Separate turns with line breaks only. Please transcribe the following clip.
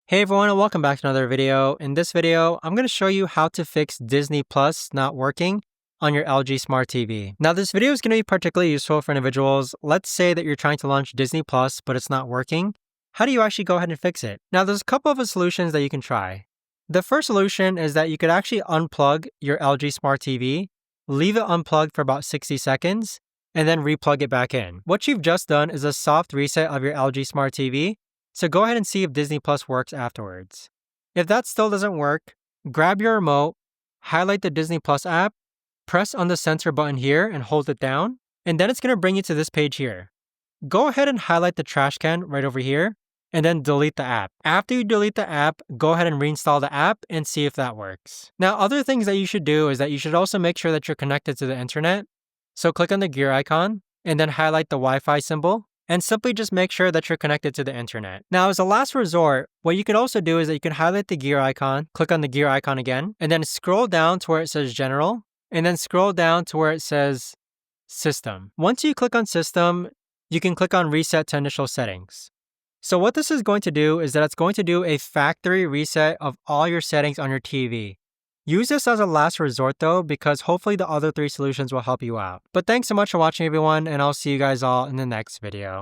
Hey everyone, and welcome back to another video. In this video, I'm going to show you how to fix Disney Plus not working on your LG Smart TV. Now, this video is going to be particularly useful for individuals. Let's say that you're trying to launch Disney Plus, but it's not working. How do you actually go ahead and fix it? Now, there's a couple of solutions that you can try. The first solution is that you could actually unplug your LG Smart TV, leave it unplugged for about 60 seconds, and then replug it back in. What you've just done is a soft reset of your LG Smart TV. So go ahead and see if Disney Plus works afterwards. If that still doesn't work, grab your remote, highlight the Disney Plus app, press on the center button here and hold it down, and then it's going to bring you to this page here. Go ahead and highlight the trash can right over here, and then delete the app. After you delete the app, go ahead and reinstall the app and see if that works. Now, other things that you should do is that you should also make sure that you're connected to the internet. So click on the gear icon, and then highlight the Wi-Fi symbol, and simply just make sure that you're connected to the internet. Now, as a last resort, what you could also do is that you can highlight the gear icon, click on the gear icon again, and then scroll down to where it says General, and then scroll down to where it says System. Once you click on System, you can click on Reset to Initial Settings. So what this is going to do is that it's going to do a factory reset of all your settings on your TV. Use this as a last resort though, because hopefully the other three solutions will help you out. But thanks so much for watching everyone, and I'll see you guys all in the next video.